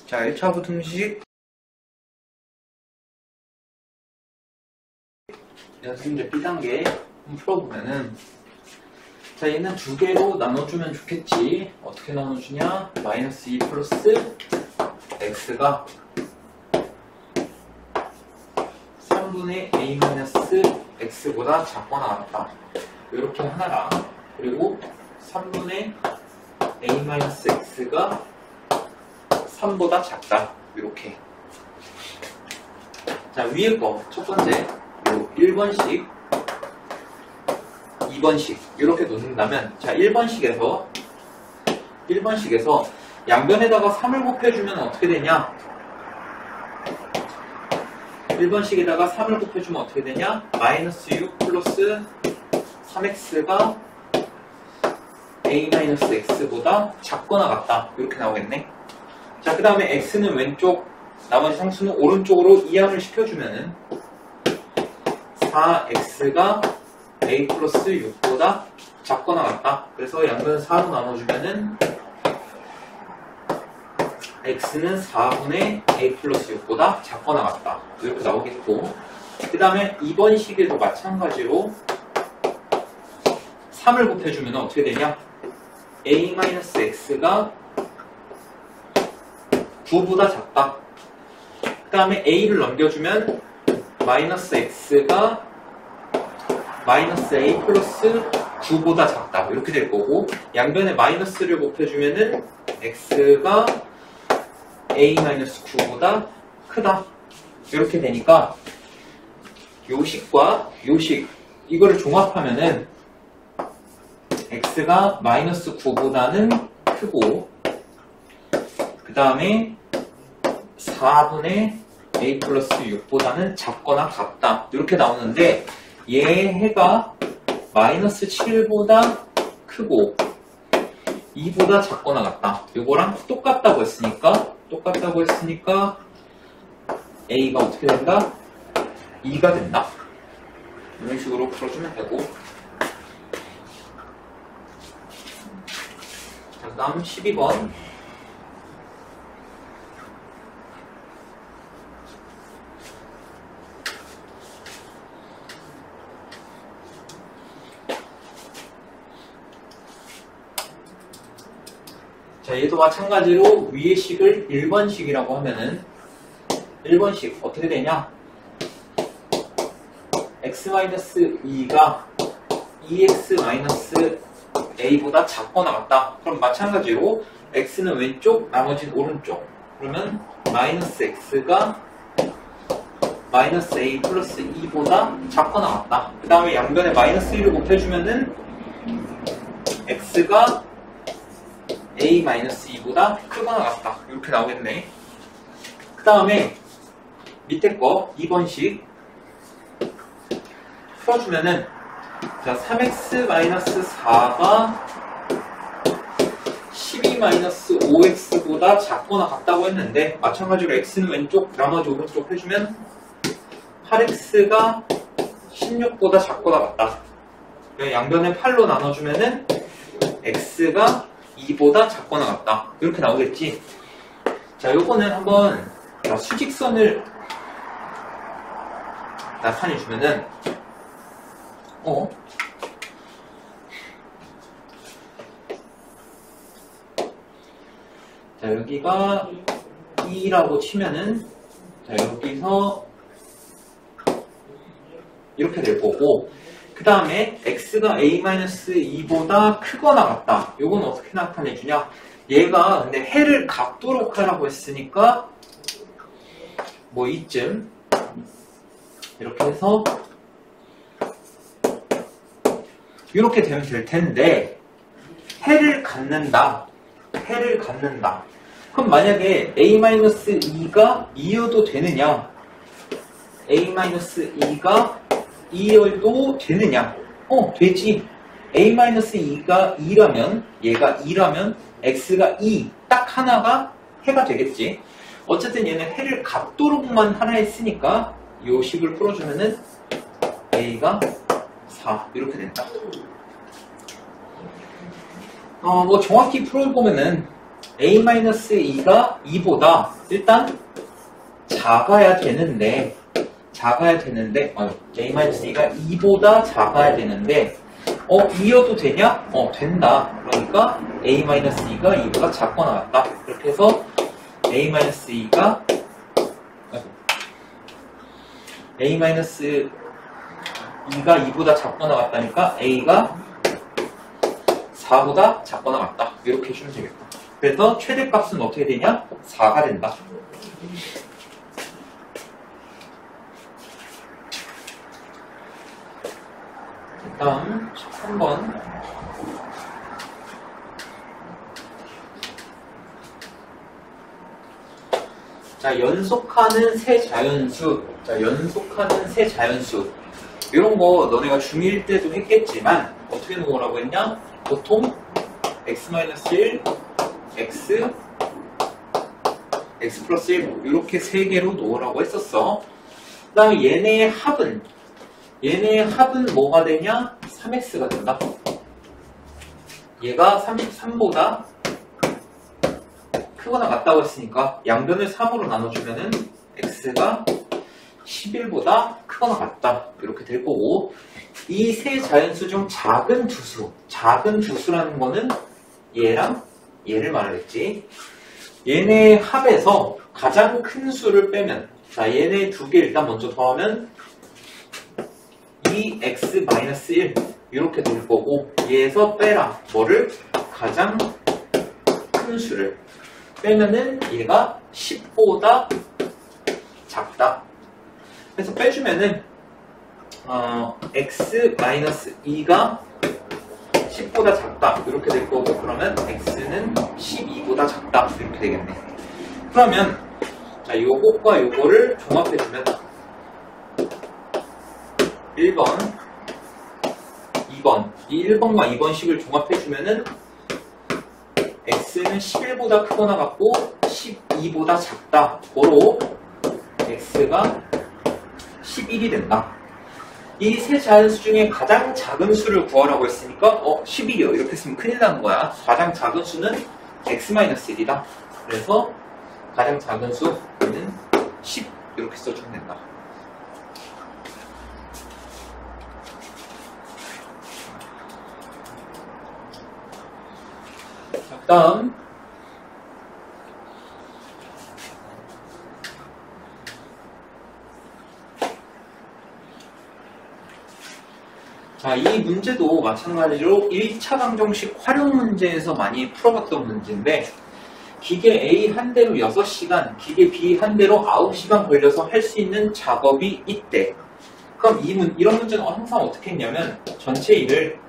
자, 1차 부등식 연습문제 B단계 한번 풀어보면은, 자, 얘는 두 개로 나눠주면 좋겠지. 어떻게 나눠주냐? 마이너스 2 플러스 x가 3분의 a 마이너스 x보다 작거나 같다. 이렇게 하나랑, 그리고 3분의 a 마이너스 x가 3보다 작다. 이렇게. 자, 위에 거 첫 번째 요 1번씩 2번씩 이렇게 놓는다면, 자, 1번씩에서 양변에다가 3을 곱해주면 어떻게 되냐? 1번씩에다가 3을 곱해주면 어떻게 되냐? 마이너스 6 플러스 3x가 a 마이너스 x보다 작거나 같다. 이렇게 나오겠네. 자, 그 다음에 x는 왼쪽, 나머지 상수는 오른쪽으로 이항을 시켜주면은 4x가 a 플러스 6보다 작거나 같다. 그래서 양변을 4로 나눠주면은 x는 4분의 a 플러스 6보다 작거나 같다. 이렇게 나오겠고, 그 다음에 2번식에도 마찬가지로 3을 곱해주면 어떻게 되냐? a 마이너스 x가 9보다 작다. 그 다음에 a를 넘겨주면 마이너스 x가 마이너스 a 플러스 9보다 작다. 이렇게 될 거고, 양변에 마이너스를 곱해주면은 x가 a 마이너스 9보다 크다. 이렇게 되니까 요식과 요식 이거를 종합하면은 x가 마이너스 9보다는 크고, 그 다음에 4분의 a 플러스 6보다는 작거나 같다. 이렇게 나오는데, 얘가 마이너스 7보다 크고 2보다 작거나 같다. 요거랑 똑같다고 했으니까 a가 어떻게 된다? 2가 된다. 이런 식으로 풀어주면 되고, 자, 그 다음 12번. 자, 얘도 마찬가지로 위의 식을 1번식이라고 하면은 1번식 어떻게 되냐? x-2가 2x-a보다 작거나 같다. 그럼 마찬가지로 x는 왼쪽, 나머지는 오른쪽. 그러면 마이너스 x가 마이너스 a 플러스 2보다 작거나 같다. 그 다음에 양변에 마이너스 1을 곱해주면은 x가 a-2보다 크거나 같다. 이렇게 나오겠네. 그 다음에 밑에 거 2번식 풀어주면은, 자, 3x-4가 12-5x보다 작거나 같다고 했는데, 마찬가지로 x는 왼쪽, 나머지 오른쪽 해주면 8x가 16보다 작거나 같다. 양변에 8로 나눠주면은 x가 2보다 작거나 같다. 이렇게 나오겠지. 자, 요거는 한번 수직선을 나타내주면은, 자, 여기가 2라고 치면은, 자, 여기서 이렇게 될 거고, 그 다음에 x가 a-2보다 크거나 같다. 요건 어떻게 나타내주냐? 얘가 근데 해를 각도로 하라고 했으니까 뭐 이쯤 이렇게 해서 이렇게 되면 될 텐데, 해를 갖는다. 그럼 만약에 a-2가 2여도 되느냐? a-2가 2여도 되느냐? 되지. a-2가 2라면, 얘가 2라면 x가 2, 딱 하나가 해가 되겠지. 어쨌든 얘는 해를 각도로만 하나 했으니까 요 식을 풀어주면은 a가 4 이렇게 된다. 뭐 정확히 풀어보면은 a-2가 2보다 일단 작아야 되는데 a-2가 2보다 작아야 되는데 2여도 되냐? 된다. 그러니까 a-2가 2보다 작거나 같다. 그렇게 해서 a-2가 a-2가 2보다 작거나 같다니까 a가 4보다 작거나 같다. 이렇게 해주면 되겠다. 그래서 최대값은 어떻게 되냐? 4가 된다. 다음 13번. 자, 연속하는 세 자연수. 이런 거 너네가 중1 때도 했겠지만 어떻게 놓으라고 했냐? 보통 x-1, x 플러스 1 이렇게 세 개로 놓으라고 했었어. 그 다음에 얘네의 합은 뭐가 되냐? 3x가 된다. 얘가 33보다 크거나 같다고 했으니까 양변을 3으로 나눠주면은 x가 11보다 크거나 같다. 이렇게 될 거고, 이 세 자연수 중 작은 두수라는 거는 얘랑 얘를 말하겠지. 얘네 합에서 가장 큰 수를 빼면, 자, 얘네 두 개 일단 먼저 더하면 2x-1 이렇게 될 거고, 얘에서 빼라. 뭐를? 가장 큰 수를 빼면은 얘가 10보다 작다. 그래서 빼주면은 x-2가 10보다 작다 이렇게 될 거고, 그러면 x는 12보다 작다 이렇게 되겠네. 그러면 자, 요것과 요거를 종합해주면 1번, 2번, 이 1번과 2번식을 종합해주면은 x는 11보다 크거나 같고 12보다 작다. 고로 x가 11이 된다. 이 세 자연수 중에 가장 작은 수를 구하라고 했으니까 11이요. 이렇게 쓰면 큰일 나는 거야. 가장 작은 수는 x-1이다. 그래서 가장 작은 수는 10 이렇게 써주면 된다. 자, 다음 자, 이 문제도 마찬가지로 1차 방정식 활용 문제에서 많이 풀어봤던 문제인데, 기계 A 한 대로 6시간, 기계 B 한 대로 9시간 걸려서 할 수 있는 작업이 있대. 그럼 이런 문제는 항상 어떻게 했냐면 전체 일을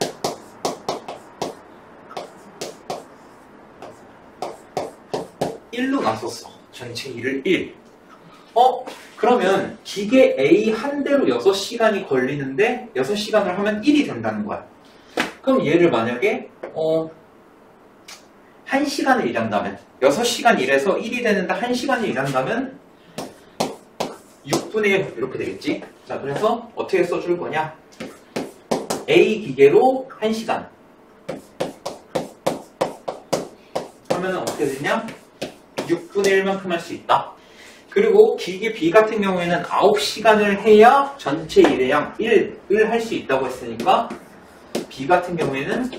일로 나눴어. 전체 일을 1. 그러면 기계 A 한 대로 6시간이 걸리는데 6시간을 하면 1이 된다는 거야. 그럼 얘를 만약에 1시간을 일한다면, 6시간 일해서 1이 되는데 1시간을 일한다면 6분의 1 이렇게 되겠지. 자, 그래서 어떻게 써줄 거냐? A 기계로 1시간 하면 어떻게 되냐? 6분의 1만큼 할 수 있다. 그리고 기계 B 같은 경우에는 9시간을 해야 전체 일의 양 1을 할 수 있다고 했으니까 B 같은 경우에는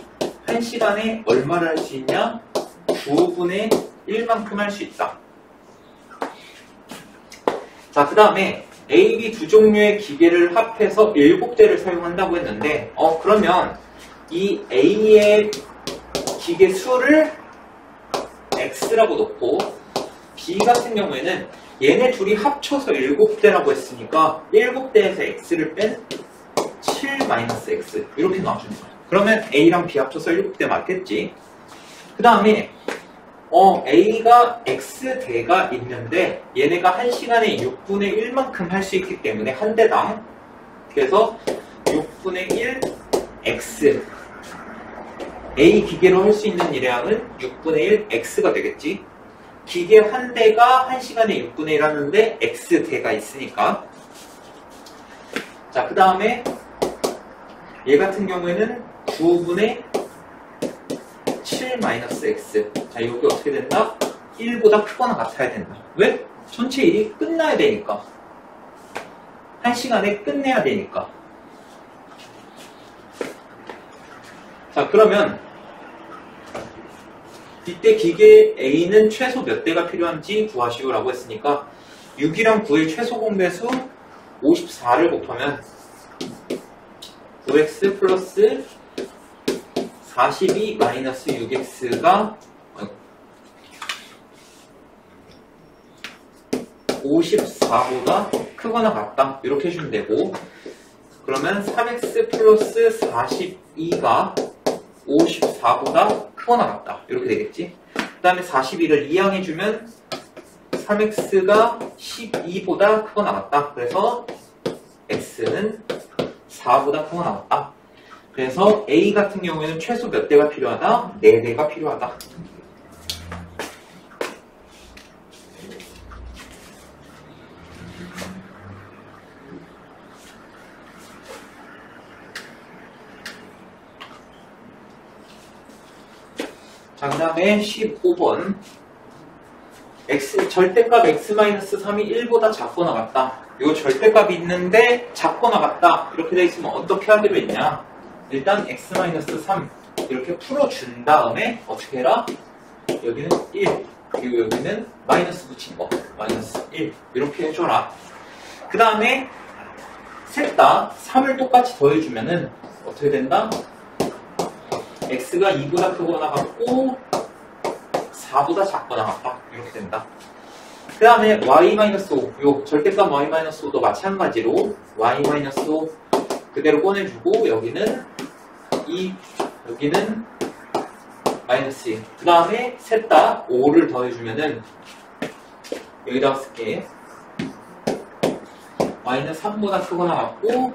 1시간에 얼마를 할 수 있냐? 9분의 1만큼 할 수 있다. 자, 그 다음에 A, B 두 종류의 기계를 합해서 7대를 사용한다고 했는데 그러면 이 A의 기계 수를 X라고 놓고 B 같은 경우에는 얘네 둘이 합쳐서 7대라고 했으니까 7대에서 X를 뺀 7-X 이렇게 나와주는 거야. 그러면 A랑 B 합쳐서 7대 맞겠지. 그 다음에 A가 X대가 있는데 얘네가 1시간에 6분의 1만큼 할 수 있기 때문에 한 대당, 그래서 6분의 1 X, A 기계로 할 수 있는 일량은 6분의 1 X가 되겠지. 기계 한 대가 1시간에 6분의 1 하는데 X대가 있으니까. 자, 그 다음에 얘 같은 경우에는 9분의 7 x. 자, 여기 어떻게 된다? 1보다 크거나 같아야 된다. 왜? 전체 일이 끝나야 되니까. 1시간에 끝내야 되니까. 자, 그러면 이때 기계 A는 최소 몇 대가 필요한지 구하시오라고 했으니까 6이랑 9의 최소 공배수 54를 곱하면 9x 플러스 42 마이너스 6x가 54보다 크거나 같다. 이렇게 해주면 되고, 그러면 3x 플러스 42가 54보다 크거나 같다. 이렇게 되겠지. 그 다음에 42를 이항해주면 3x가 12보다 크거나 같다. 그래서 x는 4보다 크거나 같다. 그래서 A 같은 경우에는 최소 몇 대가 필요하다? 4대가 필요하다. 자, 그 다음에 15번. 절대값 x-3이 1보다 작거나 같다. 요 절대값이 있는데 작거나 같다. 이렇게 돼 있으면 어떻게 하기로 했냐? 일단 x-3 이렇게 풀어준 다음에 어떻게 해라? 여기는 1, 그리고 여기는 마이너스 붙인 거. 마이너스 1. 이렇게 해줘라. 그 다음에 셋 다 3을 똑같이 더해주면은 어떻게 된다? x가 2보다 크거나 같고 4보다 작거나 같다. 이렇게 된다. 그 다음에 y-5, 요 절대값 y-5도 마찬가지로 y-5 그대로 꺼내주고 여기는 2, 여기는 마이너스 1. 그 다음에 셋 다 5를 더해주면은 여기다가 쓸게. y는 3보다 크거나 같고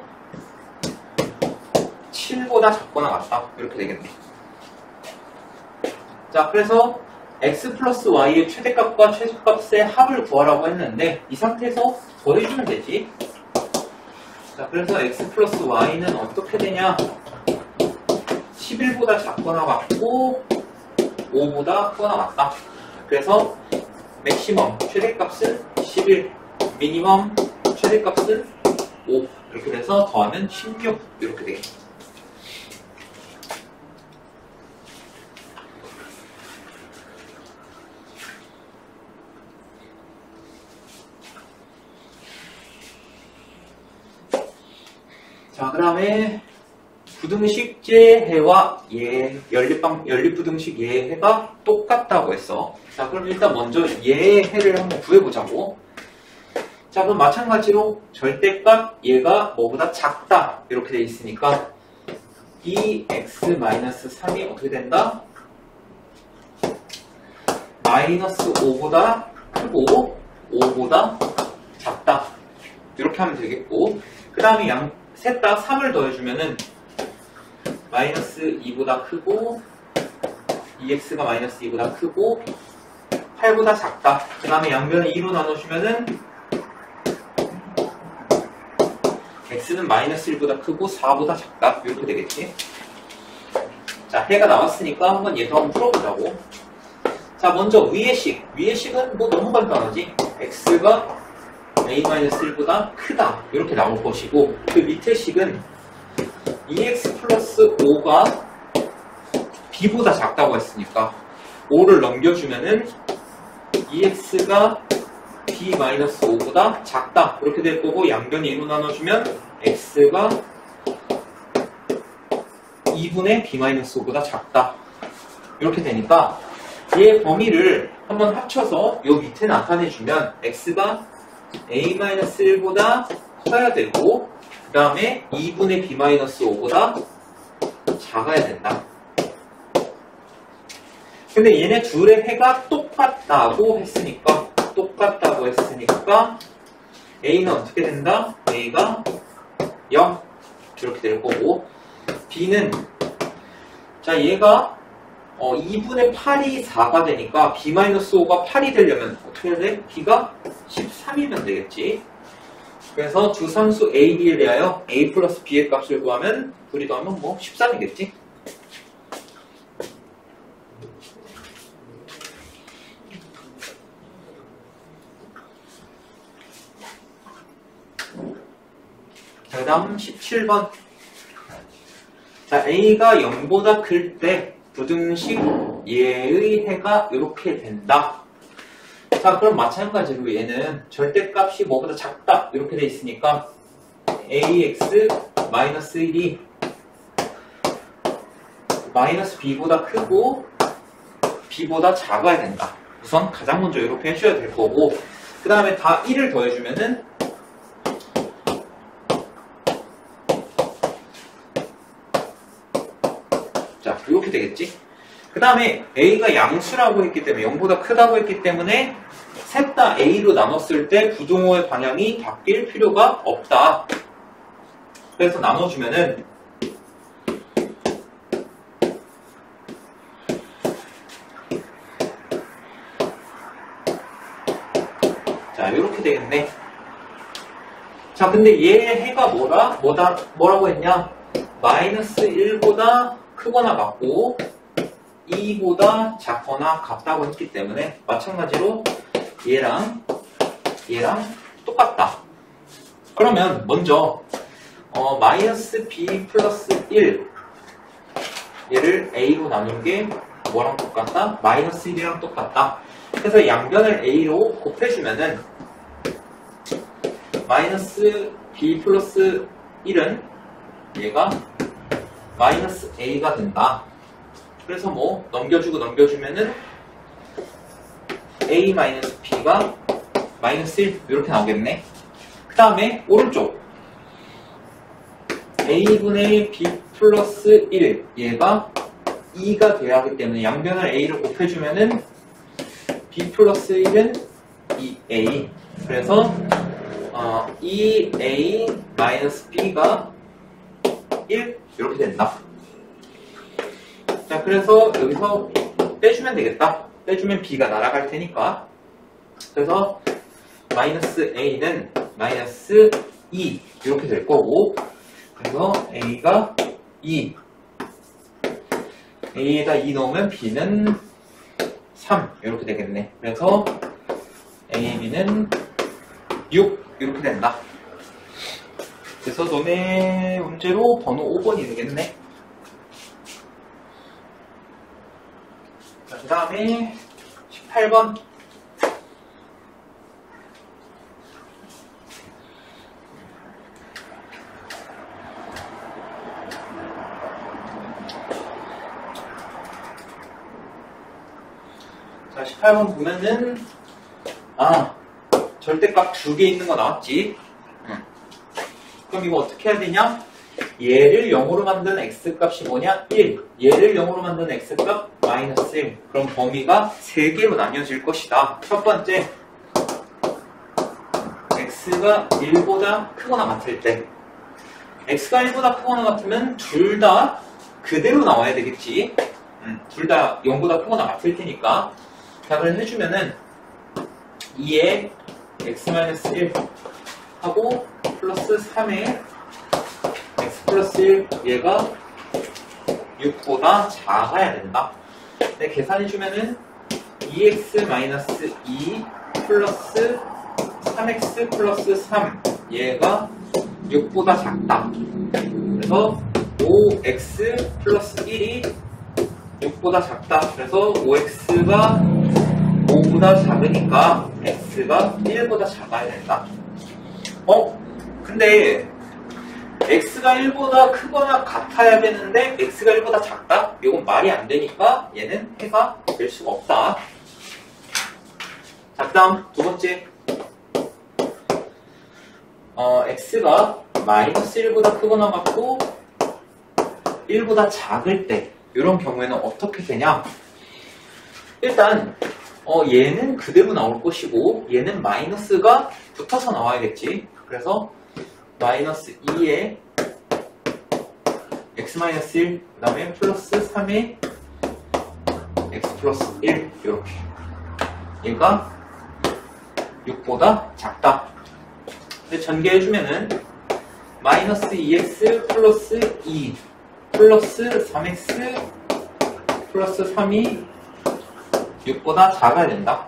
7보다 작거나 같다. 이렇게 되겠네. 자, 그래서 x 플러스 y의 최대값과 최소값의 합을 구하라고 했는데 이 상태에서 더해주면 되지. 자, 그래서 x 플러스 y는 어떻게 되냐? 11보다 작거나 같고 5보다 크거나 같다. 그래서 맥시멈 최대값은 11, 미니멈 최대값은 5. 이렇게 돼서 더하면 16 이렇게 되겠다. 자, 그 다음에 부등식제해와 연립부등식 예해가 똑같다고 했어. 자, 그럼 일단 먼저 예해를 한번 구해보자고. 자, 그럼 마찬가지로 절대값 얘가 뭐보다 작다 이렇게 돼 있으니까 이 x-3이 어떻게 된다? 마이너스 5보다 크고 5보다 작다 이렇게 하면 되겠고, 그 다음에 셋 다 3을 더해주면은 마이너스 2보다 크고 2x가 마이너스 2보다 크고 8보다 작다. 그 다음에 양변을 2로 나눠주면은 x는 마이너스 1보다 크고 4보다 작다. 이렇게 되겠지. 자, 해가 나왔으니까 한번 얘도 한번 풀어보자고. 자, 먼저 위의 식은 뭐 너무 간단하지. x가 a-1보다 크다 이렇게 나올 것이고, 그 밑에 식은 2x 플러스 5가 b보다 작다고 했으니까 5를 넘겨주면은 2x가 b-5보다 작다 이렇게 될 거고, 양변이 2로 나눠주면 x가 2분의 b-5보다 작다 이렇게 되니까 얘 범위를 한번 합쳐서 요 밑에 나타내주면 x가 a-1보다 커야 되고 그 다음에 2분의 b-5보다 작아야 된다. 근데 얘네 둘의 해가 똑같다고 했으니까 a는 어떻게 된다? a가 0 이렇게 될 거고, b는 자 얘가 2분의 8이 4가 되니까 b-5가 8이 되려면 어떻게 해야 돼? b가 13이면 되겠지. 그래서 두 상수 a, b에 대하여 a 플러스 b의 값을 구하면 둘이 더하면 뭐 13이겠지. 그 다음 17번. 자, A가 0보다 클 때 부등식 얘의 해가 이렇게 된다. 자, 그럼 마찬가지로 얘는 절대값이 뭐보다 작다 이렇게 돼 있으니까 AX-1이 마이너스 B보다 크고 B보다 작아야 된다. 우선 가장 먼저 이렇게 해줘야 될 거고, 그 다음에 다 1을 더해주면은 자, 이렇게 되겠지. 그 다음에 A가 양수라고 했기 때문에 0보다 크다고 했기 때문에 셋 다 A로 나눴을 때 부등호의 방향이 바뀔 필요가 없다. 그래서 나눠주면은 자, 이렇게 되겠네. 자, 근데 얘 해가 뭐라고 했냐? 마이너스 1보다 크거나 같고 2보다 작거나 같다고 했기 때문에 마찬가지로 얘랑 똑같다. 그러면 먼저 마이너스 B 플러스 1 얘를 A로 나눈 게 뭐랑 똑같다? 마이너스 1이랑 똑같다. 그래서 양변을 A로 곱해주면은 마이너스 B 플러스 1은 얘가 마이너스 A가 된다. 그래서 뭐 넘겨주고 넘겨주면은 A 마이너스 B가 마이너스 1 이렇게 나오겠네. 그 다음에 오른쪽 A분의 B 플러스 1 얘가 2가 돼야 하기 때문에 양변을 A로 곱해주면은 B 플러스 1은 2A. 그래서 2A 마이너스 B가 1 이렇게 된다. 자, 그래서 여기서 빼주면 되겠다. 빼주면 B가 날아갈 테니까. 그래서 마이너스 A는 마이너스 2 이렇게 될 거고, 그래서 A가 2 A에다 2 넣으면 B는 3 이렇게 되겠네. 그래서 A, B는 6 이렇게 된다. 그래서 너네 문제로 번호 5번이 되겠네. 그 다음에 18번. 자, 18번 보면은 절대값 2개 있는 거 나왔지. 그럼 이거 어떻게 해야 되냐? 얘를 0으로 만든 x값이 뭐냐? 1. 얘를 0으로 만든 x값 마이너스 1. 그럼 범위가 3개로 나뉘어질 것이다. 첫 번째, x가 1보다 크거나 같을 때. x가 1보다 크거나 같으면 둘 다 그대로 나와야 되겠지. 둘 다 0보다 크거나 같을 테니까. 자, 그걸 해주면은 2에 x-1 하고 플러스 3에 x 플러스 1 얘가 6보다 작아야 된다. 근데 계산해주면은 2x-2 플러스 3x 플러스 3 얘가 6보다 작다. 그래서 5x 플러스 1이 6보다 작다. 그래서 5x가 5보다 작으니까 x가 1보다 작아야 된다. 근데 x가 1보다 크거나 같아야 되는데 x가 1보다 작다? 이건 말이 안 되니까 얘는 해가 될 수가 없다. 자, 그 다음 두 번째, x가 마이너스 1보다 크거나 같고 1보다 작을 때 이런 경우에는 어떻게 되냐? 일단 얘는 그대로 나올 것이고 얘는 마이너스가 붙어서 나와야겠지. 그래서 마이너스 2에 x-1 그 다음에 플러스 3에 x 플러스 1 이렇게 얘가 6보다 작다. 근데 전개해주면은 마이너스 2x 플러스 2 플러스 3x 플러스 3이 6보다 작아야 된다.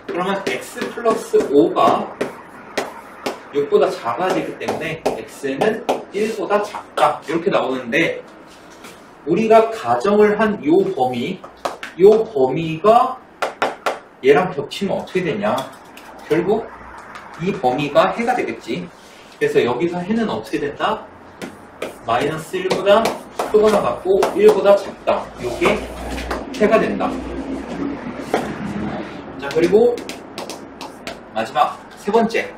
그러면 x 플러스 5가 6보다 작아야 되기 때문에 x는 1보다 작다 이렇게 나오는데 우리가 가정을 한 요 범위가 얘랑 겹치면 어떻게 되냐 결국 이 범위가 해가 되겠지. 그래서 여기서 해는 어떻게 된다? 마이너스 1보다 크거나 같고 1보다 작다. 요게 해가 된다. 자, 그리고 마지막 세 번째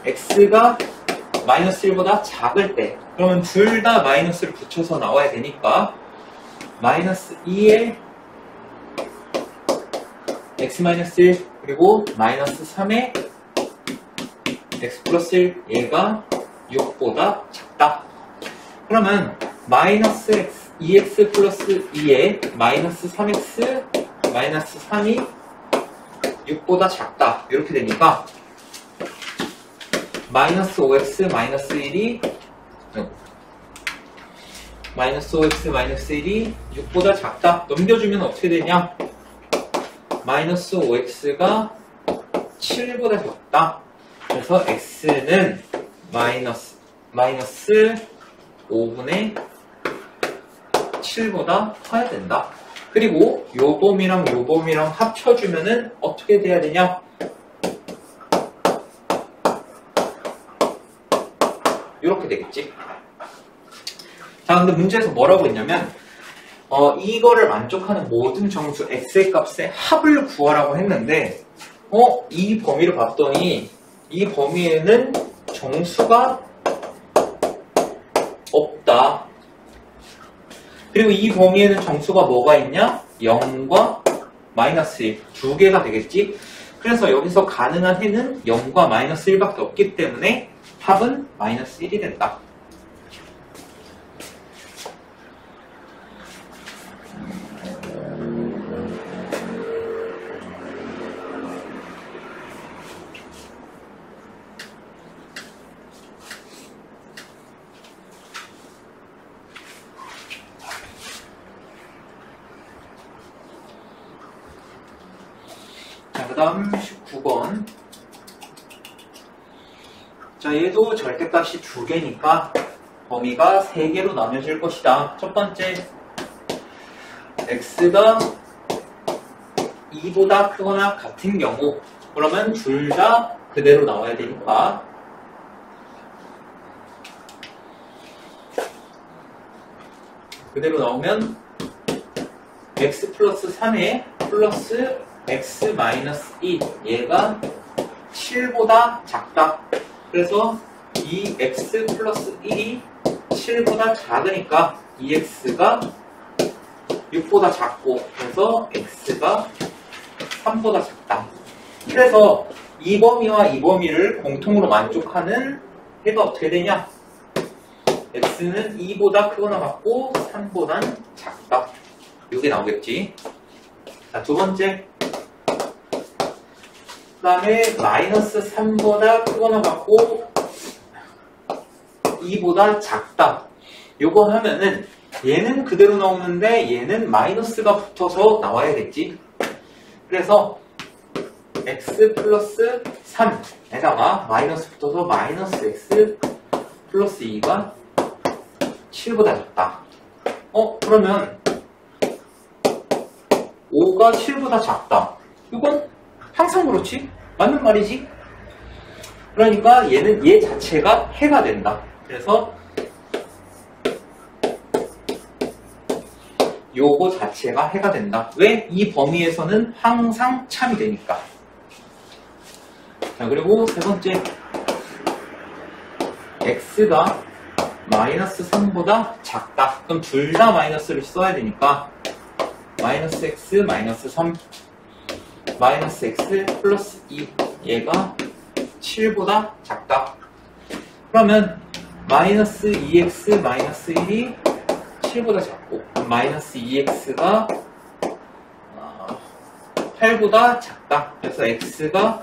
x가 마이너스 1보다 작을 때 그러면 둘 다 마이너스를 붙여서 나와야 되니까 마이너스 2에 x 마이너스 1 그리고 마이너스 3에 x 플러스 1 얘가 6보다 작다. 그러면 마이너스 2x 플러스 2에 마이너스 3x 마이너스 3이 6보다 작다 이렇게 되니까 마이너스 5x 마이너스 1이 마이너스 5x 마이너스 1이 6보다 작다. 넘겨주면 어떻게 되냐? 마이너스 5x가 7보다 작다. 그래서 x는 마이너스 5분의 7보다 커야 된다. 그리고 요 범위랑 요 범위랑 합쳐주면은 어떻게 돼야 되냐? 이렇게 되겠지. 자, 근데 문제에서 뭐라고 했냐면 이거를 만족하는 모든 정수 x의 값의 합을 구하라고 했는데 이 범위를 봤더니 이 범위에는 정수가 없다. 그리고 이 범위에는 정수가 뭐가 있냐? 0과 마이너스 1 두 개가 되겠지. 그래서 여기서 가능한 해는 0과 마이너스 1밖에 없기 때문에 합은 마이너스 1이 된다. 그 다음 19번. 자, 얘도 절대값이 두 개니까 범위가 세 개로 나눠질 것이다. 첫 번째, x가 2보다 크거나 같은 경우, 그러면 둘 다 그대로 나와야 되니까 그대로 나오면 x 플러스 3에 플러스 x 마이너스 2 얘가 7보다 작다. 그래서 이 x 플러스 1이 7보다 작으니까 이 x가 6보다 작고 그래서 x가 3보다 작다. 그래서 이 범위와 이 범위를 공통으로 만족하는 해가 어떻게 되냐? x는 2보다 크거나 같고 3보단 작다. 이게 나오겠지. 자, 두 번째. 그 다음에 마이너스 3보다 크거나 같고 2보다 작다. 요거 하면은 얘는 그대로 나오는데 얘는 마이너스가 붙어서 나와야겠지. 그래서 x 플러스 3에다가 마이너스 붙어서 마이너스 x 플러스 2가 7보다 작다. 그러면 5가 7보다 작다. 이건 항상 그렇지? 맞는 말이지? 그러니까 얘는 얘 자체가 해가 된다. 그래서 요거 자체가 해가 된다. 왜? 이 범위에서는 항상 참이 되니까. 자, 그리고 세 번째. x가 마이너스 3보다 작다. 그럼 둘 다 마이너스를 써야 되니까 마이너스 x 마이너스 3 마이너스 x 플러스 2 얘가 7보다 작다. 그러면 마이너스 2x 마이너스 1이 7보다 작고 마이너스 2x가 8보다 작다. 그래서 x가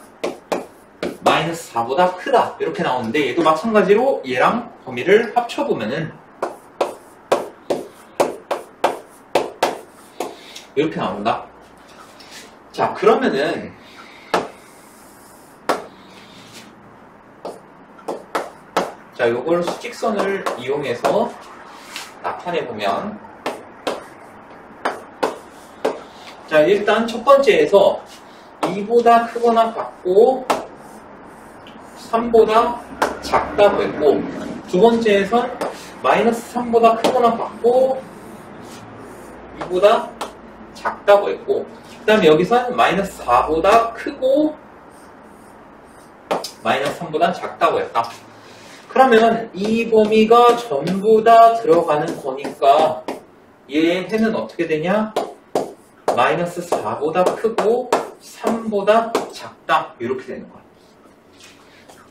마이너스 4보다 크다. 이렇게 나오는데 얘도 마찬가지로 얘랑 범위를 합쳐보면은 이렇게 나온다. 자, 그러면은 자, 요걸 수직선을 이용해서 나타내보면, 자, 일단 첫 번째에서 2보다 크거나 같고 3보다 작다고 했고, 두 번째에선 마이너스 3보다 크거나 같고 2보다 작다고 했고, 그 다음에 여기선 마이너스 4보다 크고 마이너스 3보다 작다고 했다. 그러면 이 범위가 전부 다 들어가는 거니까 얘는 어떻게 되냐? 마이너스 4보다 크고 3보다 작다, 이렇게 되는 거야.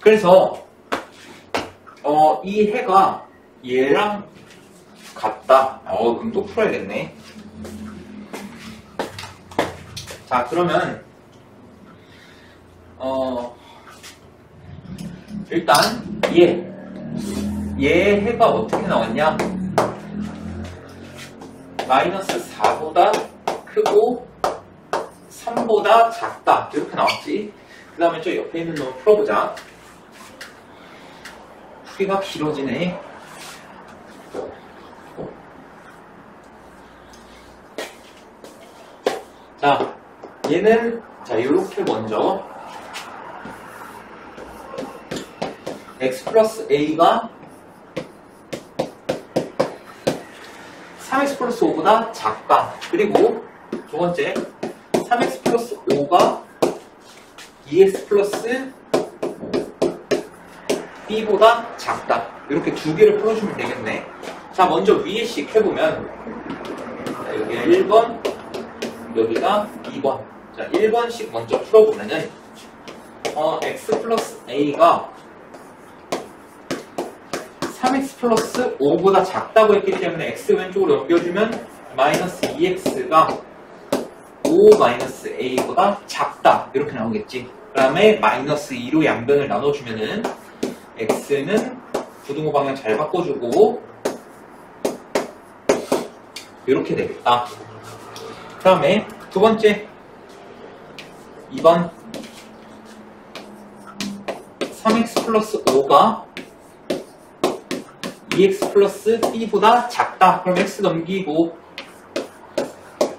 그래서 이 해가 얘랑 같다. 그럼 또 풀어야겠네. 자, 그러면 일단 얘 해가 어떻게 나왔냐? 마이너스 4보다 크고 3보다 작다, 이렇게 나왔지. 그 다음에 저 옆에 있는 놈을 풀어보자. 풀이가 길어지네. 자, 얘는 자, 요렇게 먼저 x 플러스 a가 3x 플러스 5보다 작다. 그리고 두 번째, 3x 플러스 5가 2x 플러스 b보다 작다. 이렇게 두 개를 풀어주면 되겠네. 자, 먼저 위에씩 해보면, 자, 여기가 1번, 여기가 2번. 자, 1번씩 먼저 풀어보면은, x 플러스 a가 3x 플러스 5보다 작다고 했기 때문에 x 왼쪽으로 넘겨주면 마이너스 2x가 5 마이너스 a보다 작다, 이렇게 나오겠지. 그 다음에 마이너스 2로 양변을 나눠주면은 x는 부등호 방향 잘 바꿔주고 이렇게 되겠다. 그 다음에 두 번째 2번 3x 플러스 5가 2x 플러스 b보다 작다. 그럼 x 넘기고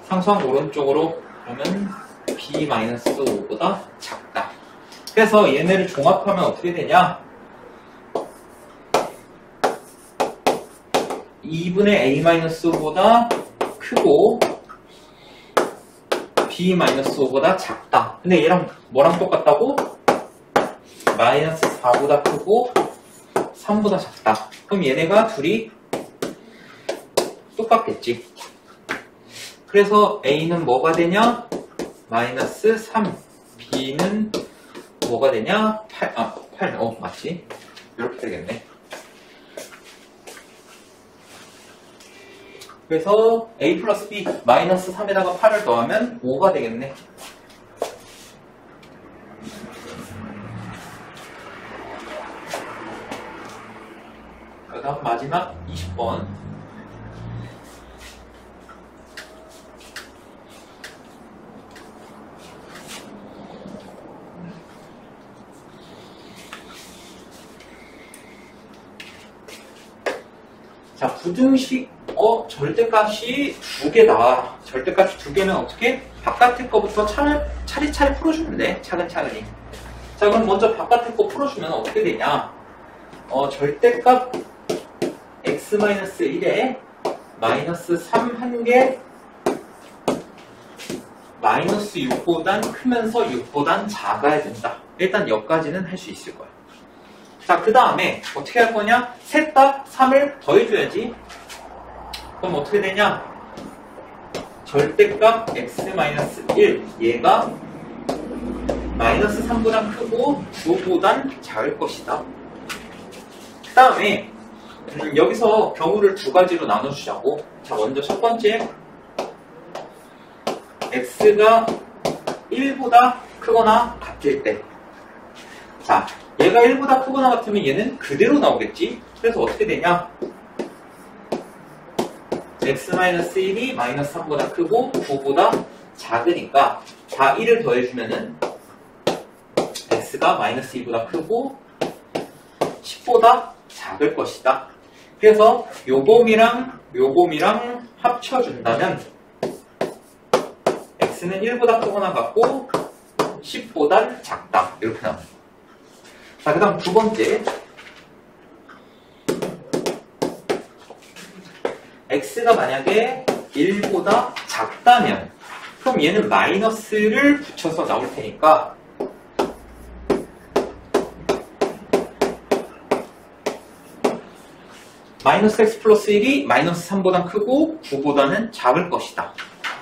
상수항 오른쪽으로, 그러면 b 마이너스 5보다 작다. 그래서 얘네를 종합하면 어떻게 되냐? 2분의 a 마이너스 5보다 크고 b 마이너스 5보다 작다. 근데 얘랑 뭐랑 똑같다고? 마이너스 4보다 크고 3보다 작다. 그럼 얘네가 둘이 똑같겠지. 그래서 a는 뭐가 되냐? 마이너스 3, b는 뭐가 되냐? 8, 8, 맞지? 이렇게 되겠네. 그래서 a 플러스 b 마이너스 3에다가 8을 더하면 5가 되겠네. 그 다음 마지막 20번. 자, 부등식 절대값이 두 개다. 절대값이 두 개면 어떻게? 바깥의 거부터 차례차례 풀어주면 돼. 차근차근히. 자, 그럼 먼저 바깥의 거 풀어주면 어떻게 되냐? 절대값 x-1에 마이너스 3 한 개 마이너스 6보단 크면서 6보단 작아야 된다. 일단 여기까지는 할 수 있을 거야. 자, 그 다음에 어떻게 할 거냐? 셋 다 3을 더해줘야지. 그럼 어떻게 되냐? 절대값 x-1 얘가 마이너스 3보다 크고 9보단 작을 것이다. 그 다음에 여기서 경우를 두 가지로 나눠주자고. 자, 먼저 첫 번째, x가 1보다 크거나 같을 때. 자, 얘가 1보다 크거나 같으면 얘는 그대로 나오겠지. 그래서 어떻게 되냐? x-1이 마이너스 3보다 크고 9보다 작으니까 다 1을 더해주면은 x가 마이너스 2보다 크고 10보다 작을 것이다. 그래서 요 곰이랑 합쳐준다면 x는 1보다 크거나 같고 10보다 작다. 이렇게 나와요. 자, 그 다음 두 번째. x가 만약에 1보다 작다면 그럼 얘는 마이너스를 붙여서 나올 테니까 마이너스 x 플러스 1이 마이너스 3보다 크고 9보다는 작을 것이다.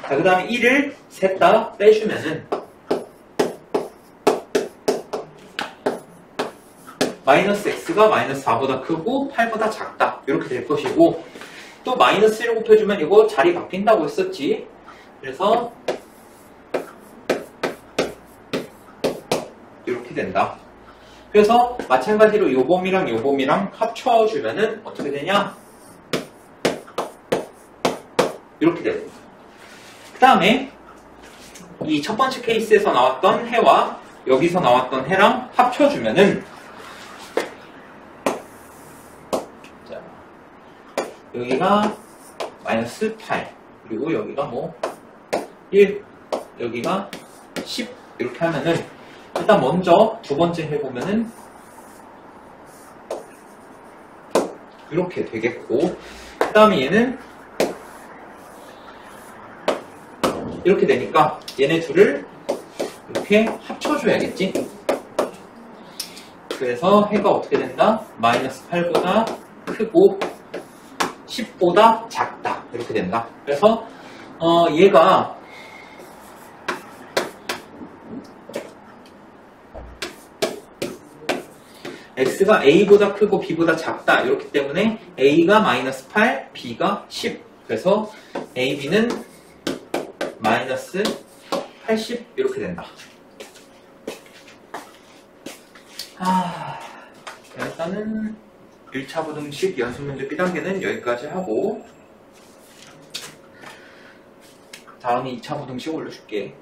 자, 그 다음에 1을 셋 다 빼주면은 마이너스 x가 마이너스 4보다 크고 8보다 작다. 이렇게 될 것이고 또 마이너스 1을 곱해주면 이거 자리 바뀐다고 했었지. 그래서 이렇게 된다. 그래서 마찬가지로 요 곰이랑 합쳐주면은 어떻게 되냐? 이렇게 되고. 그 다음에 이 첫 번째 케이스에서 나왔던 해와 여기서 나왔던 해랑 합쳐주면은 자, 여기가 마이너스 8 그리고 여기가 뭐 1 여기가 10 이렇게 하면은 일단 먼저 두 번째 해보면은 이렇게 되겠고 그 다음에 얘는 이렇게 되니까 얘네 둘을 이렇게 합쳐줘야겠지. 그래서 해가 어떻게 된다? 마이너스 8보다 크고 10보다 작다. 이렇게 된다. 그래서 얘가 x가 a보다 크고 b보다 작다. 이렇기 때문에 a가 마이너스 8, b가 10. 그래서 a, b는 마이너스 80 이렇게 된다. 일단은 1차 부등식 연습문제 B단계는 여기까지 하고 다음에 2차 부등식 올려줄게.